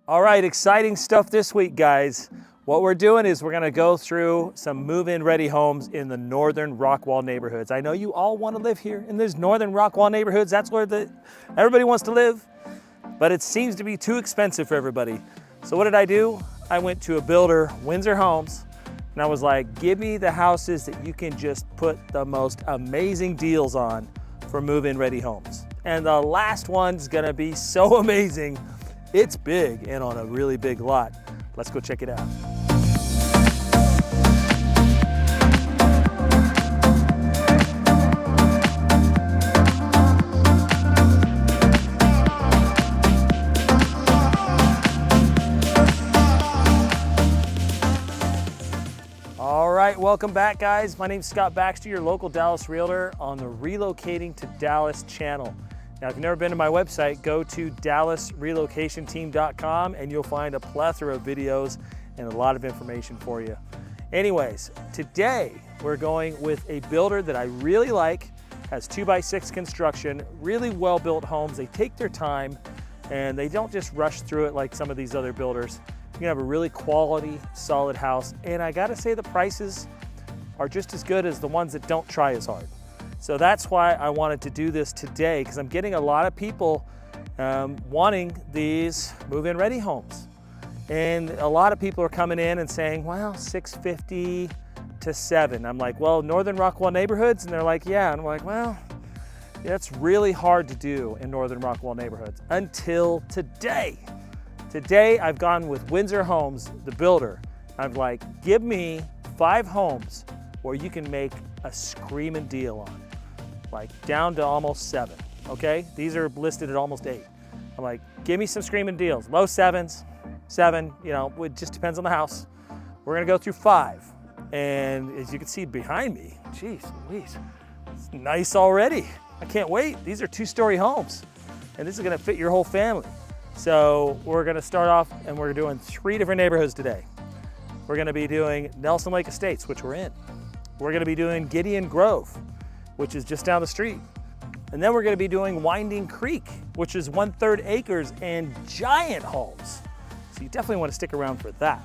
All right, exciting stuff this week, guys. What we're doing is we're gonna go through some move-in ready homes in the northern Rockwall neighborhoods. I know you all wanna live here in these northern Rockwall neighborhoods. That's where everybody wants to live, but it seems to be too expensive for everybody. So what did I do? I went to a builder, Windsor Homes, and I was like, give me the houses that you can just put the most amazing deals on for move-in ready homes. And the last one's gonna be so amazing. It's big and on a really big lot. Let's go check it out. All right, welcome back, guys. My name's Scott Baxter, your local Dallas realtor on the Relocating to Dallas channel. Now, if you've never been to my website, go to dallasrelocationteam.com and you'll find a plethora of videos and a lot of information for you. Anyways, today we're going with a builder that I really like, has 2x6 construction, really well-built homes. They take their time and they don't just rush through it like some of these other builders. You can have a really quality, solid house. And I gotta say the prices are just as good as the ones that don't try as hard. So that's why I wanted to do this today, because I'm getting a lot of people wanting these move-in ready homes. And a lot of people are coming in and saying, well, 650 to 7. I'm like, well, northern Rockwall neighborhoods? And they're like, yeah. And I'm like, well, that's really hard to do in northern Rockwall neighborhoods until today. Today, I've gone with Windsor Homes, the builder. I'm like, give me 5 homes where you can make a screaming deal on. Like down to almost 7, okay? These are listed at almost 8. I'm like, give me some screaming deals. Low 7s, 7, you know, it just depends on the house. We're gonna go through 5. And as you can see behind me, geez Louise, it's nice already. I can't wait. These are 2-story homes and this is gonna fit your whole family. So we're gonna start off and we're doing 3 different neighborhoods today. We're gonna be doing Nelson Lake Estates, which we're in. We're gonna be doing Giddeon Grove, which is just down the street. And then we're gonna be doing Winding Creek, which is 1/3 acres and giant homes. So you definitely wanna stick around for that.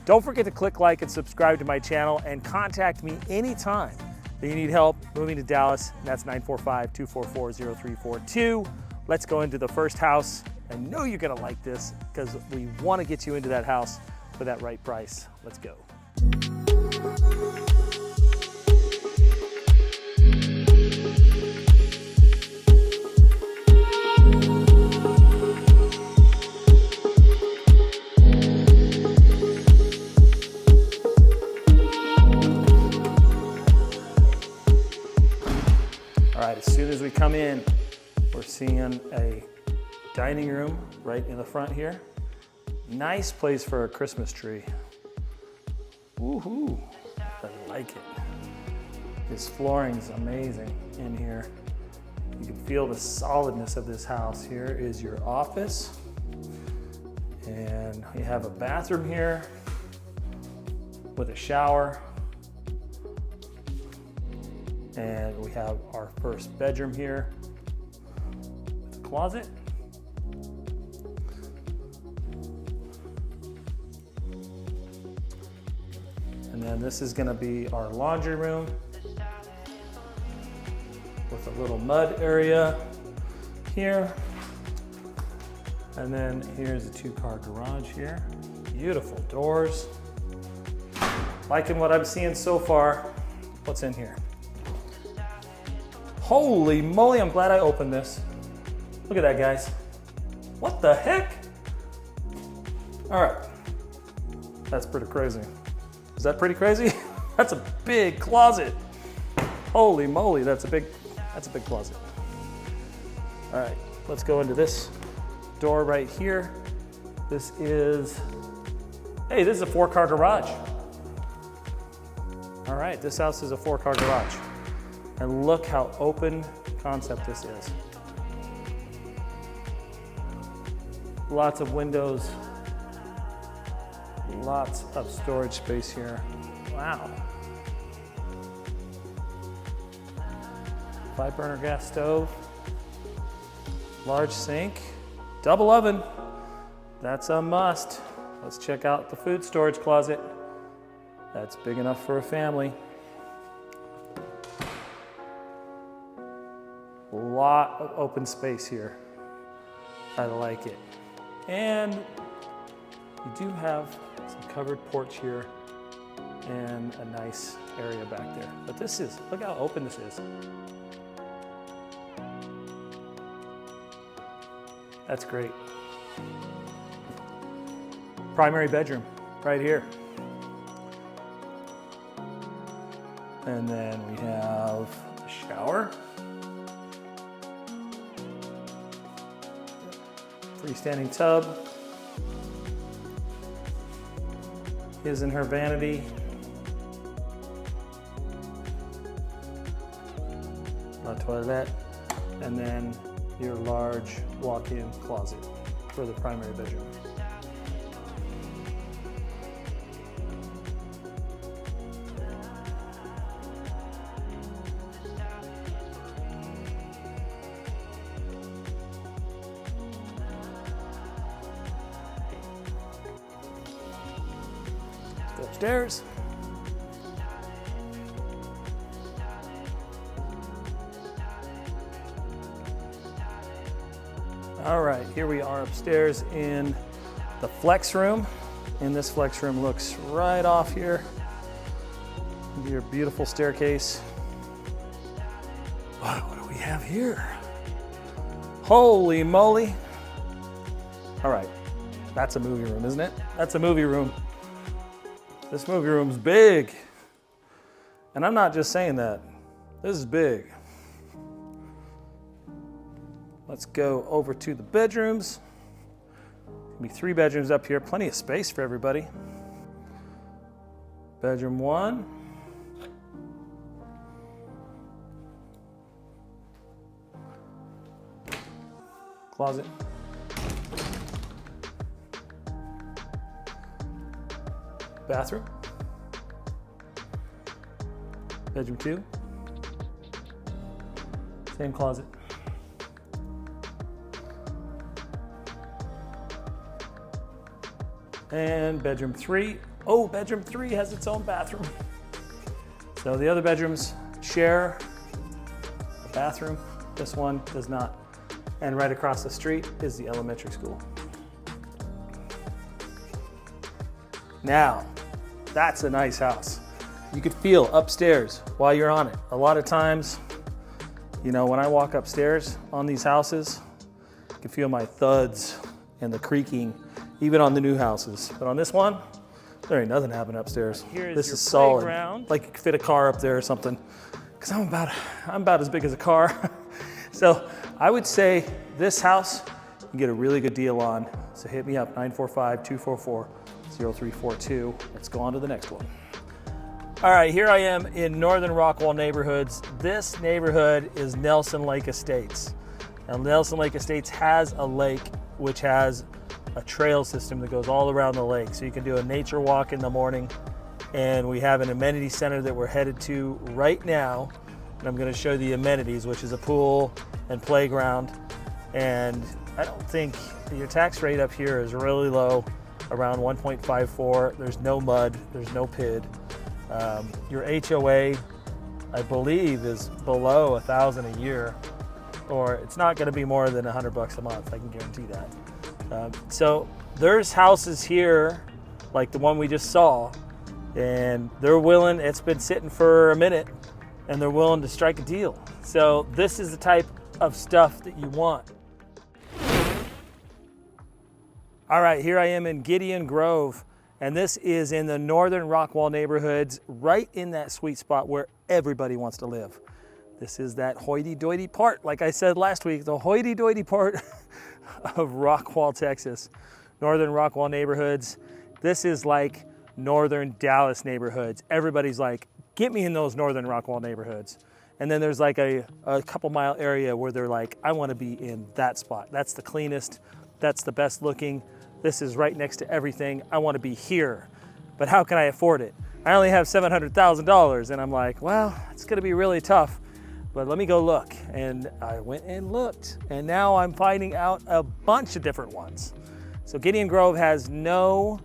Don't forget to click like and subscribe to my channel and contact me anytime that you need help moving to Dallas. And that's 945-244-0342. Let's go into the first house. I know you're gonna like this because we wanna get you into that house for that right price. Let's go. All right, as soon as we come in, we're seeing a dining room right in the front here. Nice place for a Christmas tree. Woohoo, I like it. This flooring's amazing in here. You can feel the solidness of this house. Here is your office. And you have a bathroom here with a shower. And we have our first bedroom here with a closet. And then this is gonna be our laundry room with a little mud area here. And then here's a 2-car garage here. Beautiful doors. Liking what I'm seeing so far. What's in here? Holy moly, I'm glad I opened this. Look at that, guys. What the heck? All right, that's pretty crazy. Is that pretty crazy? That's a big closet. Holy moly, that's a big closet. All right, let's go into this door right here. This is a 4-car garage. All right, this house is a 4-car garage. And look how open concept this is. Lots of windows, lots of storage space here. Wow. 5-burner gas stove, large sink, double oven. that's a must. Let's check out the food storage closet. That's big enough for a family. A lot of open space here. I like it. And you do have some covered porch here and a nice area back there. But this is, look how open this is. That's great. Primary bedroom right here. And then we have a shower. Freestanding tub. His and her vanity. A toilet. And then your large walk-in closet for the primary bedroom. Let's go upstairs. All right, here we are upstairs in the flex room. And this flex room looks right off here. Your beautiful staircase. Wow, what do we have here? Holy moly. All right, that's a movie room, isn't it? That's a movie room. This movie room's big. And I'm not just saying that. This is big. Let's go over to the bedrooms. There'll be 3 bedrooms up here, plenty of space for everybody. Bedroom 1. Closet. Bathroom. Bedroom 2. Same closet. And bedroom 3. Oh, bedroom 3 has its own bathroom. So the other bedrooms share a bathroom. This one does not. And right across the street is the elementary school. Now, that's a nice house. You could feel upstairs while you're on it. A lot of times, you know, when I walk upstairs on these houses, I can feel my thuds and the creaking, even on the new houses. But on this one, there ain't nothing happening upstairs. This is solid. Playground. Like you could fit a car up there or something. Because I'm about as big as a car. So I would say this house, you can get a really good deal on. So hit me up, 945-244-0342. Let's go on to the next one. All right, here I am in Northern Rockwall neighborhoods. This neighborhood is Nelson Lake Estates. Now Nelson Lake Estates has a lake which has a trail system that goes all around the lake. So you can do a nature walk in the morning. And we have an amenity center that we're headed to right now. And I'm gonna show the amenities, which is a pool and playground. And I don't think your tax rate up here is really low, around 1.54. There's no mud, there's no PID. Your HOA, I believe, is below $1,000 a year, or it's not gonna be more than $100 a month, I can guarantee that. So there's houses here, like the one we just saw, and they're willing, it's been sitting for a minute, and they're willing to strike a deal. So this is the type of stuff that you want. All right, here I am in Giddeon Grove, and this is in the Northern Rockwall neighborhoods, right in that sweet spot where everybody wants to live. This is that hoity-toity part, like I said last week, the hoity-toity part of Rockwall, Texas. Northern Rockwall neighborhoods. This is like Northern Dallas neighborhoods. Everybody's like, get me in those Northern Rockwall neighborhoods. And then there's like a couple mile area where they're like, I want to be in that spot. That's the cleanest. That's the best looking. This is right next to everything. I want to be here. But how can I afford it? I only have $700,000. And I'm like, well, it's going to be really tough. But let me go look. And I went and looked. And now I'm finding out a bunch of different ones. So Giddeon Grove has no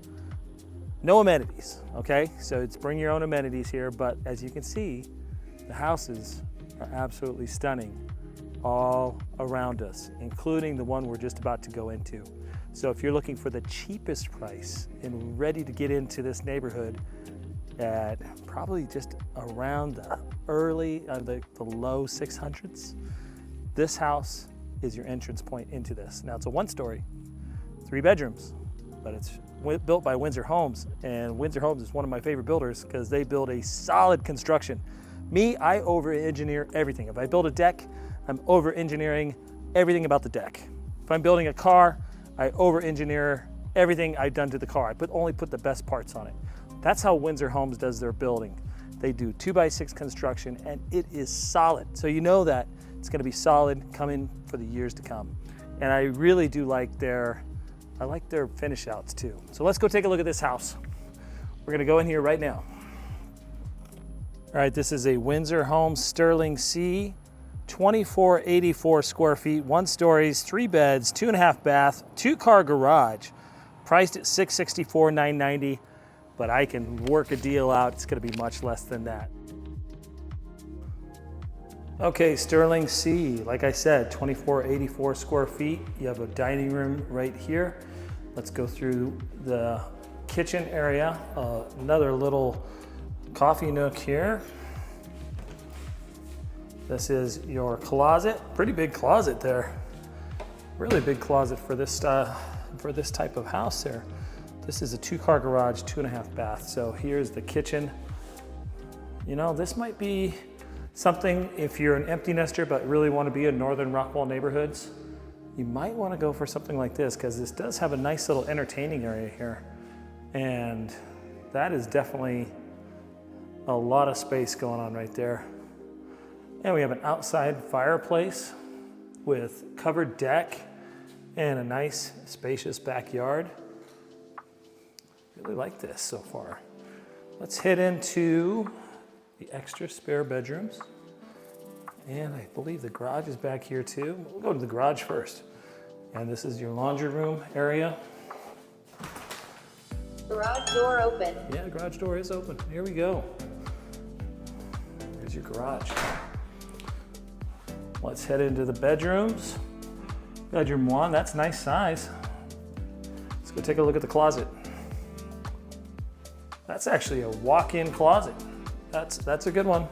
amenities, okay? So it's bring your own amenities here, but as you can see, the houses are absolutely stunning all around us, including the one we're just about to go into. So if you're looking for the cheapest price and ready to get into this neighborhood at probably just around the low 600s, this house is your entrance point into this. Now it's a 1-story, 3 bedrooms, but it's built by Windsor Homes, and Windsor Homes is one of my favorite builders because they build a solid construction. Me, I over-engineer everything. If I build a deck, I'm over-engineering everything about the deck. If I'm building a car, I over-engineer everything I've done to the car. I only put the best parts on it. That's how Windsor Homes does their building. They do 2x6 construction, and it is solid. So you know that it's gonna be solid coming for the years to come. And I really do like their finish outs too. So let's go take a look at this house. We're gonna go in here right now. All right, this is a Windsor Homes Sterling C, 2484 square feet, 1 stories, 3 beds, 2.5 bath, 2-car garage, priced at $664,990, but I can work a deal out. It's gonna be much less than that. Okay, Sterling C, like I said, 2484 square feet. You have a dining room right here. Let's go through the kitchen area. Another little coffee nook here. This is your closet. Pretty big closet there. Really big closet for this type of house there. This is a 2-car garage, 2.5 bath. So here's the kitchen. You know, this might be something if you're an empty nester but really want to be in northern Rockwall neighborhoods. You might want to go for something like this because this does have a nice little entertaining area here. And that is definitely a lot of space going on right there. And we have an outside fireplace with covered deck and a nice spacious backyard. Really like this so far. Let's head into the extra spare bedrooms. And I believe the garage is back here too. We'll go to the garage first. And this is your laundry room area. Garage door open. Yeah, the garage door is open. Here we go. Here's your garage. Let's head into the bedrooms. Bedroom 1, that's nice size. Let's go take a look at the closet. That's actually a walk-in closet. That's a good one.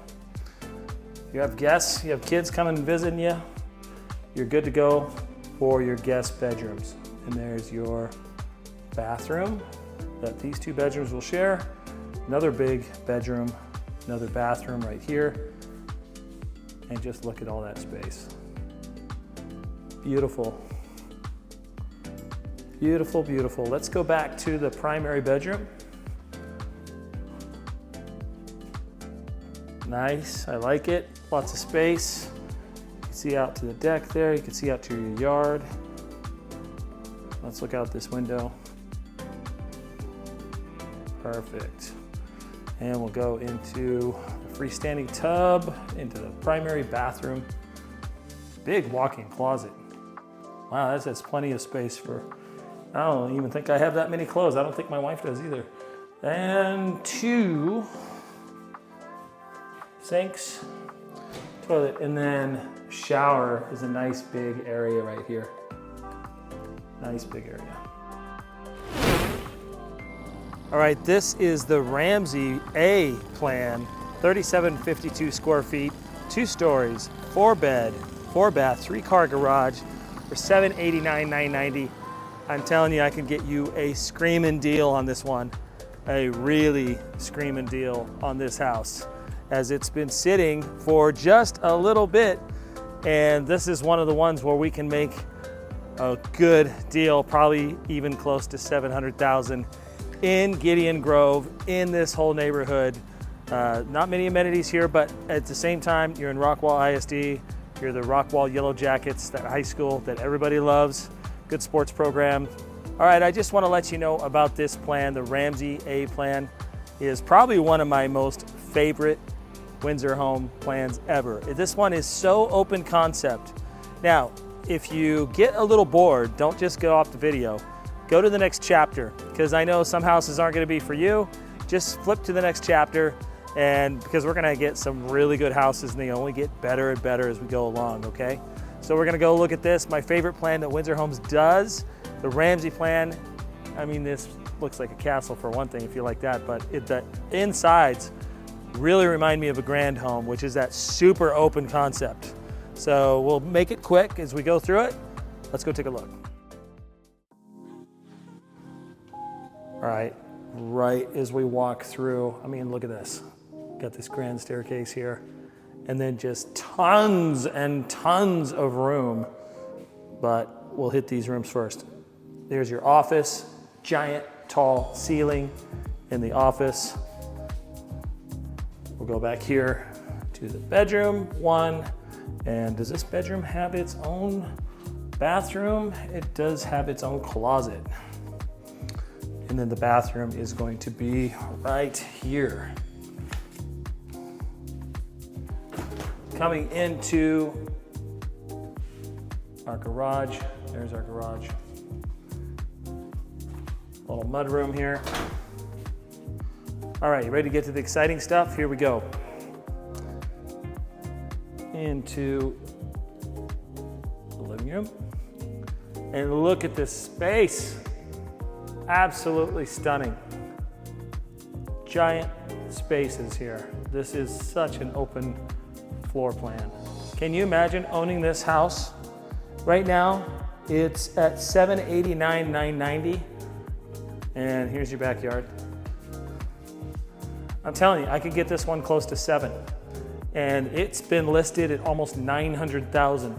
You have guests, you have kids coming and visiting you, you're good to go for your guest bedrooms. And there's your bathroom that these 2 bedrooms will share. Another big bedroom, another bathroom right here. And just look at all that space. Beautiful. Beautiful, beautiful. Let's go back to the primary bedroom. Nice, I like it. Lots of space. You can see out to the deck there. You can see out to your yard. Let's look out this window. Perfect. And we'll go into the freestanding tub, into the primary bathroom. Big walk-in closet. Wow, that's plenty of space for, I don't even think I have that many clothes. I don't think my wife does either. And 2 sinks, toilet, and then shower is a nice big area right here. Nice big area. All right, this is the Ramsey A plan, 3752 square feet, 2 stories, 4 bed, 4 bath, 3-car garage for $789,990. I'm telling you, I can get you a screaming deal on this one. A really screaming deal on this house, as it's been sitting for just a little bit. And this is one of the ones where we can make a good deal, probably even close to $700,000 in Giddeon Grove, in this whole neighborhood. Not many amenities here, but at the same time, you're in Rockwall ISD, you're the Rockwall Yellow Jackets, that high school that everybody loves, good sports program. All right, I just want to let you know about this plan. The Ramsey A plan is probably one of my most favorite Windsor home plans ever. This one is so open concept. Now, if you get a little bored, don't just go off the video. go to the next chapter, because I know some houses aren't gonna be for you. Just flip to the next chapter, and because we're gonna get some really good houses, and they only get better and better as we go along, okay? So we're gonna go look at this. My favorite plan that Windsor Homes does, the Ramsey plan. I mean, this looks like a castle for one thing, if you like that, but the insides really remind me of a grand home, which is that super open concept. So we'll make it quick as we go through it. Let's go take a look. All right, right as we walk through, I mean, look at this. Got this grand staircase here, and then just tons and tons of room, but we'll hit these rooms first. There's your office, giant tall ceiling in the office. We'll go back here to the bedroom one. And does this bedroom have its own bathroom? It does have its own closet. And then the bathroom is going to be right here. Coming into our garage, there's our garage. Little mudroom here. All right, you ready to get to the exciting stuff? Here we go. Into the living room. And look at this space. Absolutely stunning. Giant spaces here. This is such an open floor plan. Can you imagine owning this house? Right now, it's at $789,990. And here's your backyard. I'm telling you, I could get this one close to $7. And it's been listed at almost $900,000,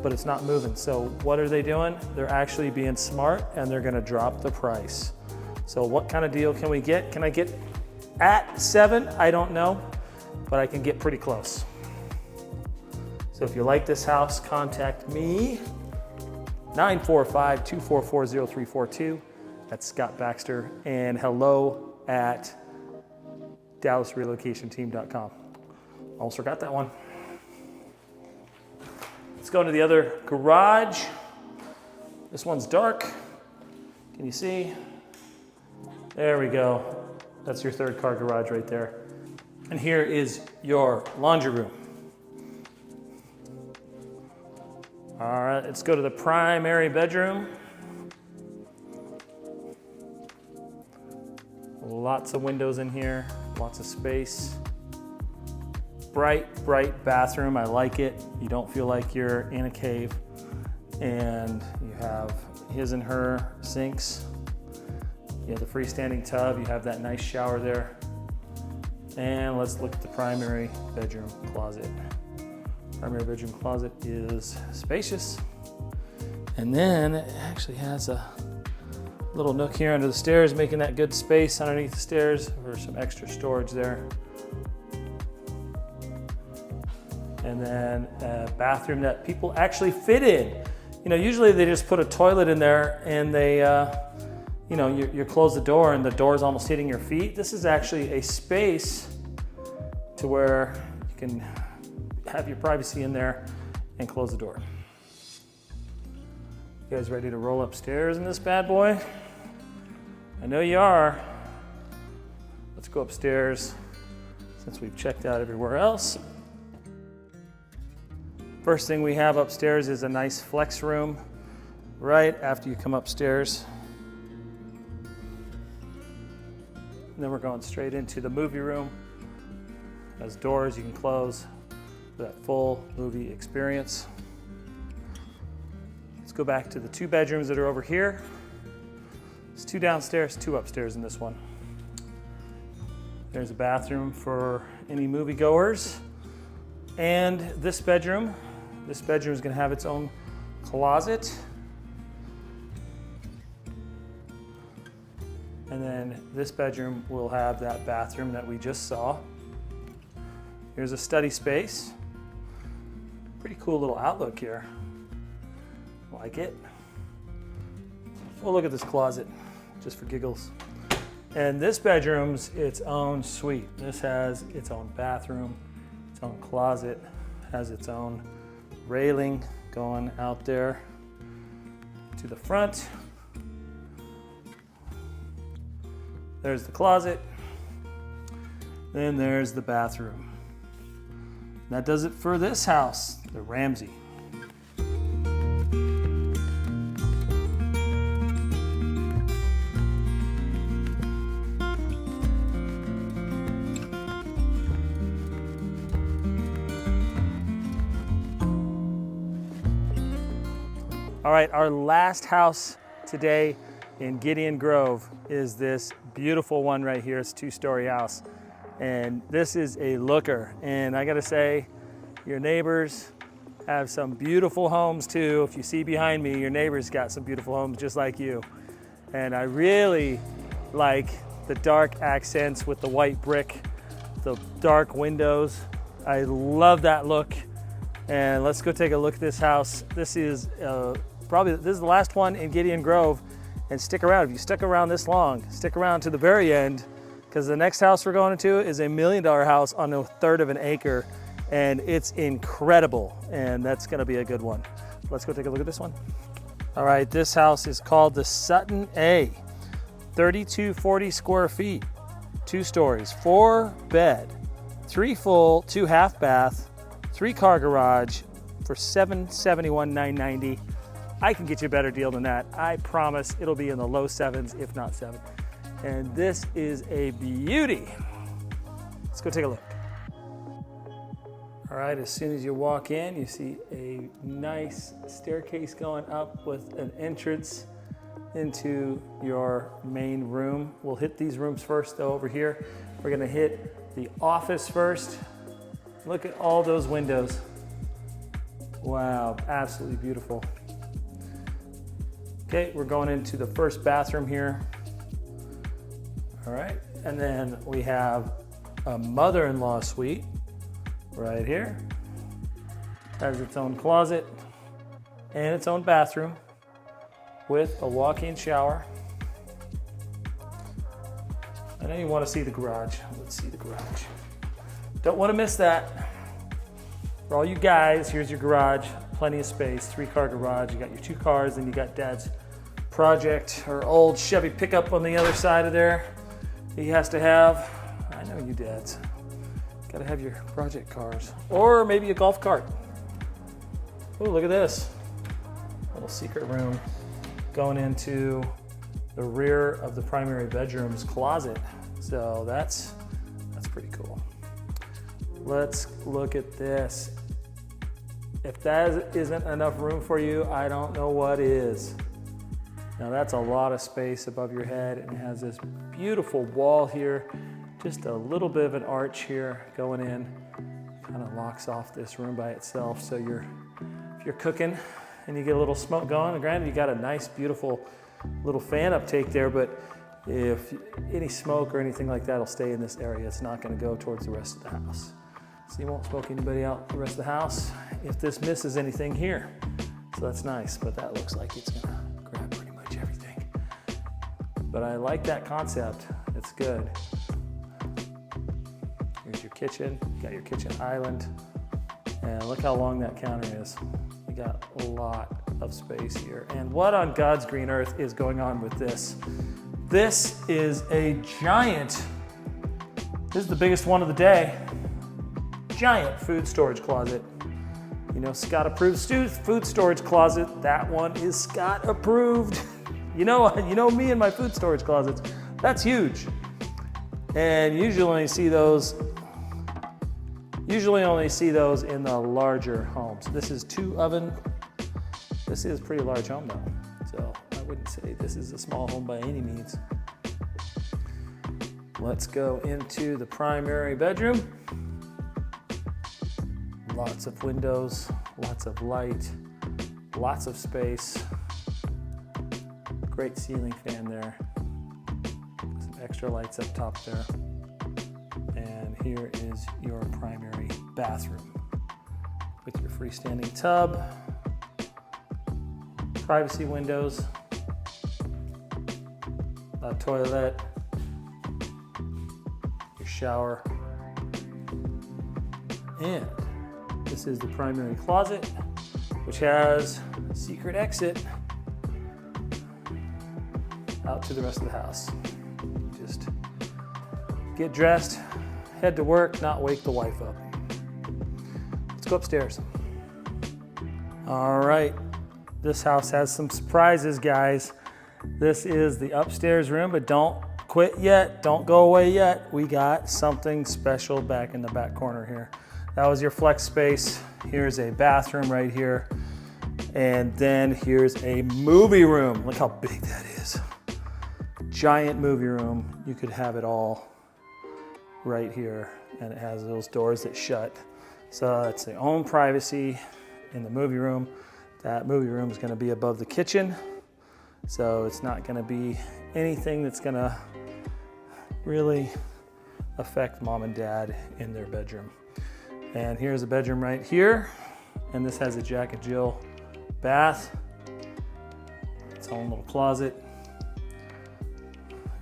but it's not moving. So what are they doing? They're actually being smart, and they're gonna drop the price. So what kind of deal can we get? Can I get at 7? I don't know, but I can get pretty close. So if you like this house, contact me, 945-244-0342. That's Scott Baxter, and hello at DallasRelocationTeam.com. Almost forgot that one. Let's go into the other garage. This one's dark. Can you see? There we go. That's your third car garage right there. And here is your laundry room. All right, let's go to the primary bedroom. Lots of windows in here, lots of space. Bright bathroom, I like it. You don't feel like you're in a cave. And you have his and her sinks. You have the freestanding tub, you have that nice shower there. And let's look at the primary bedroom closet. Primary bedroom closet is spacious. And then it actually has a little nook here under the stairs, making that good space underneath the stairs for some extra storage there. And then a bathroom that people actually fit in. You know, usually they just put a toilet in there and they, you know, you close the door and the door is almost hitting your feet. This is actually a space to where you can have your privacy in there and close the door. You guys ready to roll upstairs in this bad boy? I know you are. Let's go upstairs since we've checked out everywhere else. First thing we have upstairs is a nice flex room right after you come upstairs. And then we're going straight into the movie room. It has doors you can close for that full movie experience. Let's go back to the 2 bedrooms that are over here. There's 2 downstairs, 2 upstairs in this one. There's a bathroom for any moviegoers. And this bedroom is gonna have its own closet. And then this bedroom will have that bathroom that we just saw. Here's a study space. Pretty cool little outlook here. Like it. We'll look at this closet just for giggles. And this bedroom's its own suite. This has its own bathroom, its own closet, has its own railing going out there to the front. There's the closet. Then there's the bathroom. That does it for this house, the Ramsey. All right, our last house today in Giddeon Grove is this beautiful one right here. It's a 2-story house. And this is a looker. And I gotta say, your neighbors have some beautiful homes too. If you see behind me, your neighbors got some beautiful homes just like you. And I really like the dark accents with the white brick, the dark windows. I love that look. And let's go take a look at this house. This is this is the last one in Giddeon Grove. And stick around. If you stick around this long, stick around to the very end, because the next house we're going into is $1 million house on 1/3 of an acre, and it's incredible, and that's going to be a good one. Let's go take a look at this one. All right, this house is called the Sutton A, 3240 square feet, 2 stories, 4 bed, 3 full, 2 half bath, 3 car garage for $771,990. I can get you a better deal than that. I promise it'll be in the low 7s, if not 7. And this is a beauty. Let's go take a look. All right, as soon as you walk in, you see a nice staircase going up with an entrance into your main room. We'll hit these rooms first though over here. We're gonna hit the office first. Look at all those windows. Wow, absolutely beautiful. Okay, we're going into the first bathroom here. All right, and then we have a mother-in-law suite right here. Has its own closet and its own bathroom with a walk-in shower. I know you want to see the garage. Let's see the garage. Don't want to miss that. For all you guys, here's your garage. Plenty of space, 3-car garage. You got your 2 cars, and you got Dad's project or old Chevy pickup on the other side of there. He has to have, I know you dads, got to have your project cars, or maybe a golf cart. Oh, look at this. Little secret room going into the rear of the primary bedroom's closet. So that's pretty cool. Let's look at this. If that isn't enough room for you, I don't know what is. Now that's a lot of space above your head, and it has this beautiful wall here, just a little bit of an arch here going in, kind of locks off this room by itself. So if you're cooking and you get a little smoke going, and granted you got a nice beautiful little fan uptake there, but if any smoke or anything like that will stay in this area, it's not going to go towards the rest of the house. So you won't smoke anybody out the rest of the house if this misses anything here. So that's nice, but that looks like it's going to grab pretty much everything. But I like that concept. It's good. Here's your kitchen. You got your kitchen island. And look how long that counter is. You got a lot of space here. And what on God's green earth is going on with this? This is a giant, this is the biggest one of the day, giant food storage closet. You know, Scott approved food storage closet. That one is Scott approved. You know me and my food storage closets. That's huge. And usually only see those in the larger homes. This is 2 oven. This is a pretty large home though. So I wouldn't say this is a small home by any means. Let's go into the primary bedroom. Lots of windows, lots of light, lots of space. Great ceiling fan there. Some extra lights up top there. And here is your primary bathroom with your freestanding tub, privacy windows, a toilet, your shower, and this is the primary closet, which has a secret exit out to the rest of the house. Just get dressed, head to work, not wake the wife up. Let's go upstairs. All right, this house has some surprises, guys. This is the upstairs room, but don't quit yet. Don't go away yet. We got something special back in the back corner here. That was your flex space. Here's a bathroom right here. And then here's a movie room. Look how big that is. Giant movie room. You could have it all right here. And it has those doors that shut. So that's the own privacy in the movie room. That movie room is gonna be above the kitchen. So it's not gonna be anything that's gonna really affect mom and dad in their bedroom. And here's a bedroom right here. And this has a Jack and Jill bath. Its own little closet.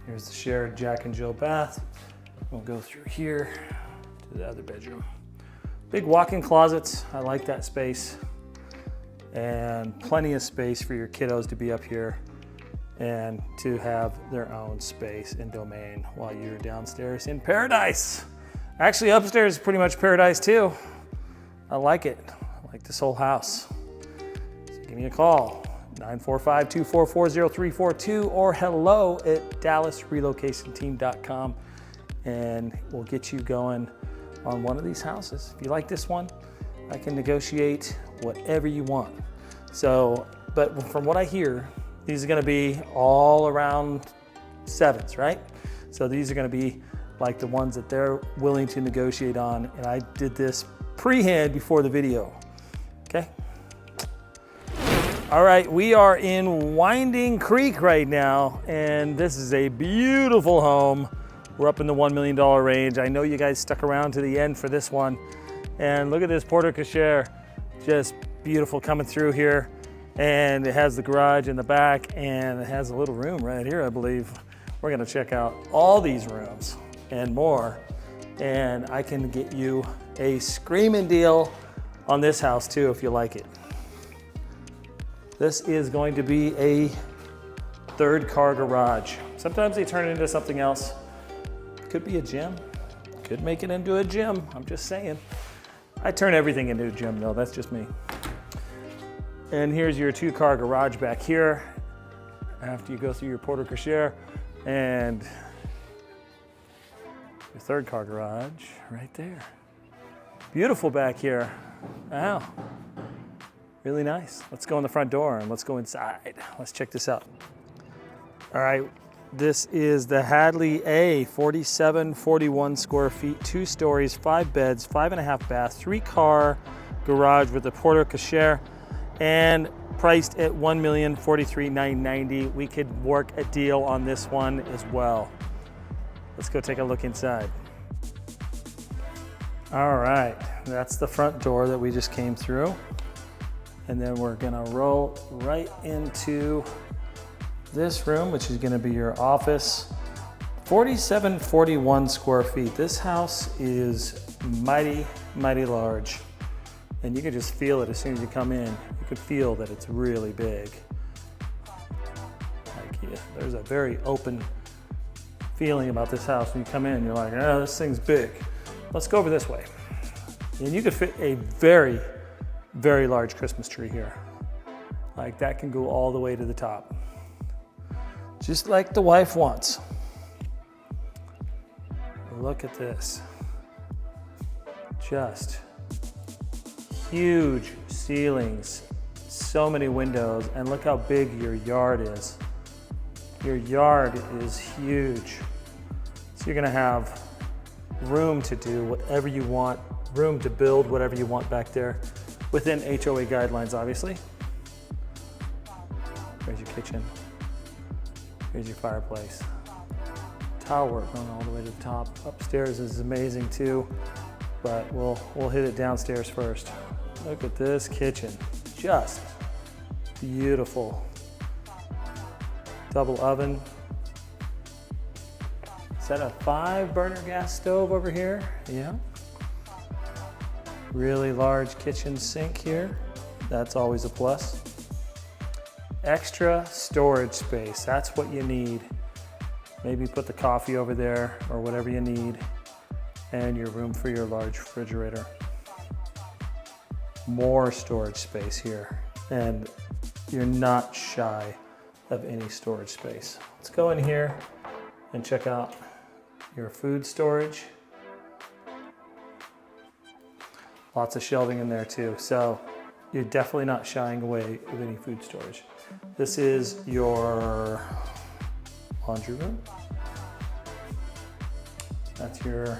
Here's the shared Jack and Jill bath. We'll go through here to the other bedroom. Big walk-in closets. I like that space. And plenty of space for your kiddos to be up here and to have their own space and domain while you're downstairs in paradise. Actually, upstairs is pretty much paradise too. I like it. I like this whole house. So give me a call, 945-244-0342 or hello@dallasrelocationteam.com, and we'll get you going on one of these houses. If you like this one, I can negotiate whatever you want. So, but from what I hear, these are gonna be all around 7s, right? So these are gonna be like the ones that they're willing to negotiate on. And I did this pre-hand before the video, okay? All right, we are in Winding Creek right now, and this is a beautiful home. We're up in the $1 million range. I know you guys stuck around to the end for this one. And look at this porte cochere, just beautiful coming through here. And it has the garage in the back, and it has a little room right here, I believe. We're gonna check out all these rooms and more. And I can get you a screaming deal on this house too, if you like it. This is going to be a 3rd car garage. Sometimes they turn it into something else. Could be a gym, could make it into a gym, I'm just saying. I turn everything into a gym though, that's just me. And here's your 2-car garage back here after you go through your porte cochere, and your 3rd car garage right there. Beautiful back here. Wow, really nice. Let's go in the front door and let's go inside. Let's check this out. All right, this is the Hadley A, 4741 square feet, 2 stories, 5 beds, 5.5 baths, 3-car garage with a porte cochere, and priced at $1,043,990. We could work a deal on this one as well. Let's go take a look inside. All right, that's the front door that we just came through. And then we're gonna roll right into this room, which is gonna be your office. 4741 square feet. This house is mighty, mighty large. And you can just feel it as soon as you come in. You can feel that it's really big. Like, yeah, there's a very open feeling about this house. When you come in, you're like, oh, this thing's big. Let's go over this way. And you could fit a very, very large Christmas tree here. Like, that can go all the way to the top. Just like the wife wants. Look at this. Just huge ceilings, so many windows, and look how big your yard is. Your yard is huge. So you're gonna have room to do whatever you want, room to build whatever you want back there, within HOA guidelines, obviously. There's your kitchen. Here's your fireplace. Tile work going all the way to the top. Upstairs is amazing too, but we'll hit it downstairs first. Look at this kitchen, just beautiful. Double oven. Is that a 5-burner gas stove over here? Yeah. Really large kitchen sink here. That's always a plus. Extra storage space, that's what you need. Maybe put the coffee over there or whatever you need, and your room for your large refrigerator. More storage space here, and you're not shy of any storage space. Let's go in here and check out your food storage. Lots of shelving in there too, so you're definitely not shying away of any food storage. This is your laundry room. That's your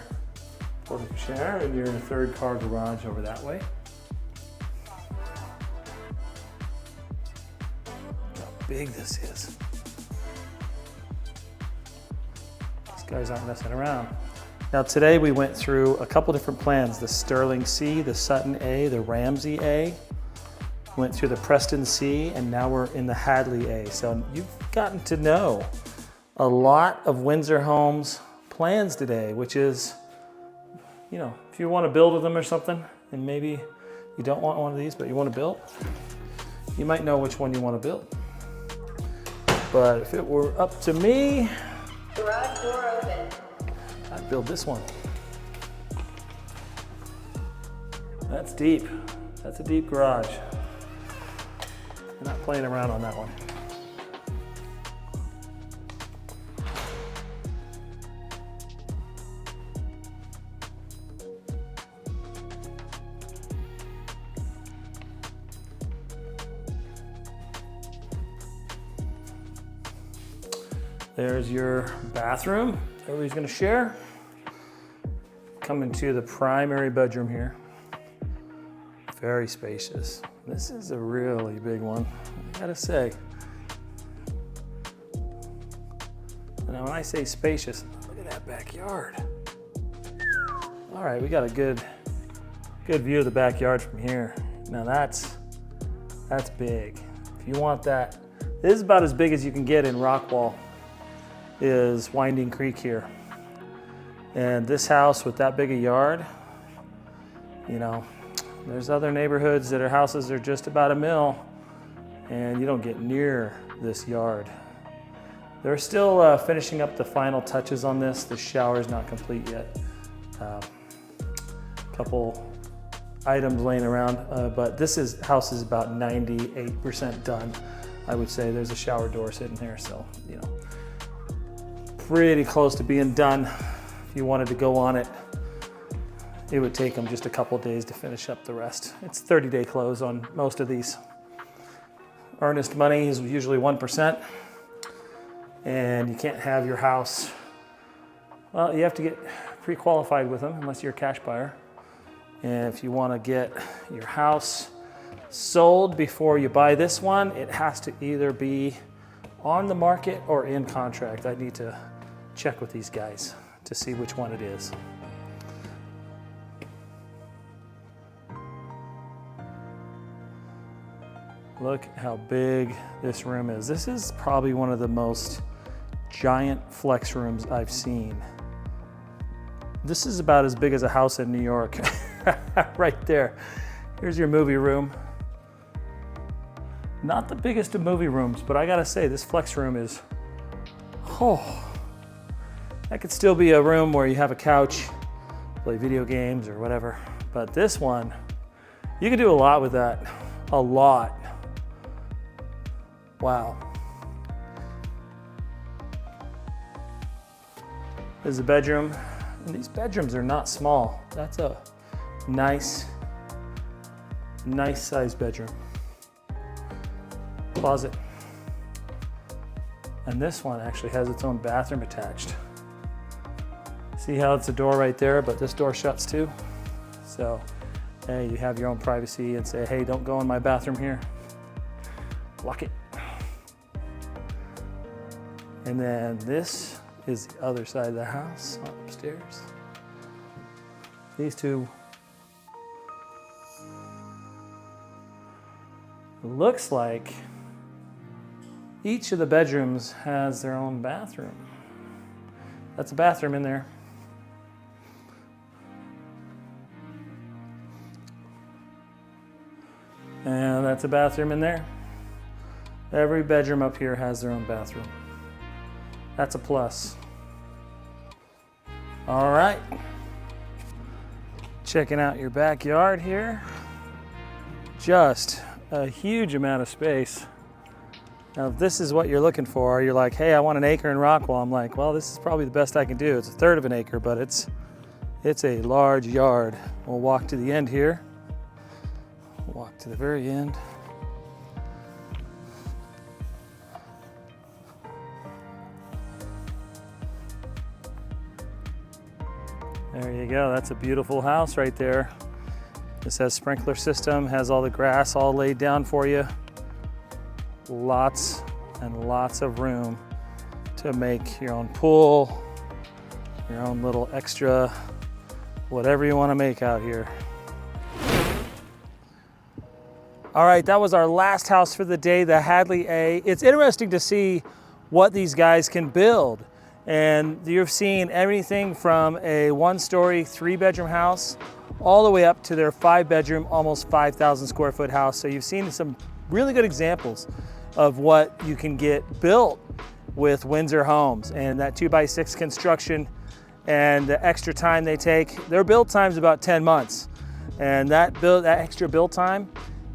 porte-cochere and your third car garage over that way. Look how big this is. These guys aren't messing around. Now today we went through a couple different plans, the Sterling C, the Sutton A, the Ramsey A. Went through the Preston C, and now we're in the Hadley A. So you've gotten to know a lot of Windsor Homes plans today, which is, you know, if you want to build with them or something, and maybe you don't want one of these, but you want to build, you might know which one you want to build. But if it were up to me, garage door open. I'd build this one. That's deep. That's a deep garage. I'm not playing around on that one. There's your bathroom. Everybody's gonna share. Come into the primary bedroom here. Very spacious. This is a really big one, I gotta say. Now when I say spacious, look at that backyard. All right, we got a good view of the backyard from here. Now that's big. If you want that, this is about as big as you can get in Rockwall, is Winding Creek here. And this house with that big a yard, you know, there's other neighborhoods that are houses that are just about $1 million, and you don't get near this yard. They're still finishing up the final touches on this. The shower is not complete yet. Couple items laying around, but this house is about 98% done. I would say there's a shower door sitting there, so, you know, pretty close to being done. If you wanted to go on it, it would take them just a couple days to finish up the rest. It's 30-day close on most of these. Earnest money is usually 1%, and you can't have your house, well, you have to get pre-qualified with them unless you're a cash buyer. And if you want to get your house sold before you buy this one, it has to either be on the market or in contract. I need to check with these guys to see which one it is. Look how big this room is. This is probably one of the most giant flex rooms I've seen. This is about as big as a house in New York, right there. Here's your movie room. Not the biggest of movie rooms, but I gotta say, this flex room is, that could still be a room where you have a couch, play video games or whatever. But this one, you can do a lot with that, a lot. Wow. There's a bedroom. And these bedrooms are not small. That's a nice sized bedroom. Closet. And this one actually has its own bathroom attached. See how it's a door right there, but this door shuts too? So, hey, you have your own privacy and say, hey, don't go in my bathroom here. Lock it. And then this is the other side of the house, upstairs. These two. It looks like each of the bedrooms has their own bathroom. That's a bathroom in there. And that's a bathroom in there. Every bedroom up here has their own bathroom. That's a plus. All right. Checking out your backyard here. Just a huge amount of space. Now, if this is what you're looking for, you're like, hey, I want an acre in Rockwall. I'm like, well, this is probably the best I can do. It's a third of an acre, but it's a large yard. We'll walk to the end here. Walk to the very end. There you go, that's a beautiful house right there. This has sprinkler system, has all the grass all laid down for you. Lots and lots of room to make your own pool, your own little extra, whatever you want to make out here. All right, that was our last house for the day, the Hadley A. It's interesting to see what these guys can build. And you've seen everything from a 1-story, 3-bedroom house all the way up to their 5-bedroom, almost 5,000 square foot house. So you've seen some really good examples of what you can get built with Windsor homes, and that 2x6 construction and the extra time they take. Their build time is about 10 months. And that extra build time,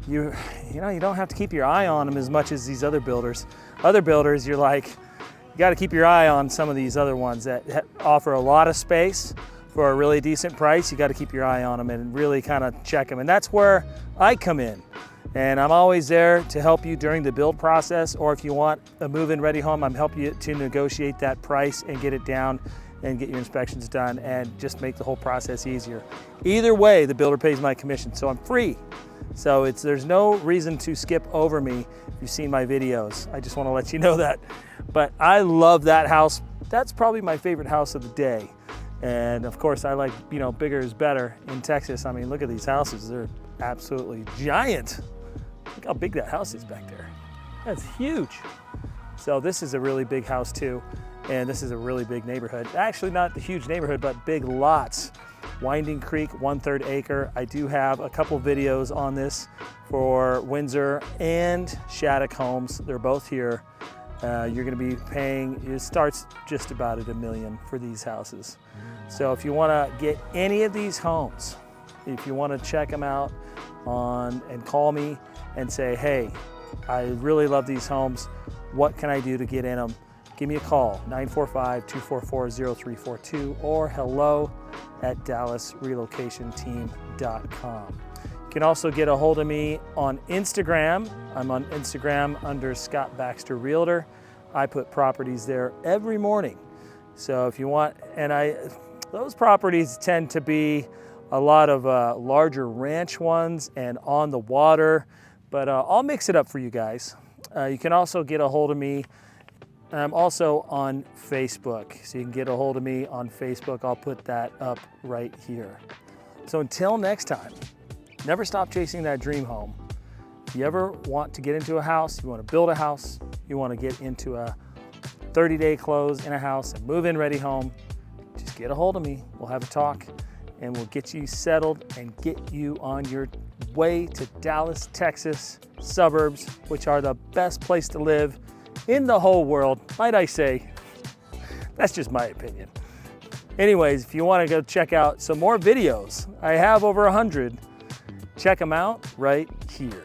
you don't have to keep your eye on them as much as these other builders. Other builders, you're like, you got to keep your eye on some of these other ones that offer a lot of space for a really decent price. You got to keep your eye on them and really kind of check them. And that's where I come in. And I'm always there to help you during the build process, or if you want a move-in ready home, I'm helping you to negotiate that price and get it down and get your inspections done and just make the whole process easier. Either way, the builder pays my commission, so I'm free. So there's no reason to skip over me if you've seen my videos. I just want to let you know that. But I love that house. That's probably my favorite house of the day. And of course, I like, bigger is better in Texas. I mean, look at these houses. They're absolutely giant. Look how big that house is back there. That's huge. So this is a really big house too. And this is a really big neighborhood. Actually, not the huge neighborhood, but big lots. Winding Creek, 1/3 acre. I do have a couple videos on this for Windsor and Shattuck homes. They're both here. You're gonna be paying, it starts just about at $1 million for these houses. So if you wanna get any of these homes, if you wanna check them out and call me and say, hey, I really love these homes. What can I do to get in them? Give me a call, 945-244-0342 or hello@dallasrelocationteam.com. You can also get a hold of me on Instagram. I'm on Instagram under Scott Baxter Realtor. I put properties there every morning. So if you want, those properties tend to be a lot of larger ranch ones and on the water, but I'll mix it up for you guys. You can also get a hold of me. I'm also on Facebook, so you can get a hold of me on Facebook. I'll put that up right here. So until next time, never stop chasing that dream home. If you ever want to get into a house, you want to build a house, you want to get into a 30-day close in a house and move-in ready home, just get a hold of me. We'll have a talk and we'll get you settled and get you on your way to Dallas, Texas suburbs, which are the best place to live in the whole world, might I say. That's just my opinion. Anyways, if you want to go check out some more videos, I have over 100. Check them out right here.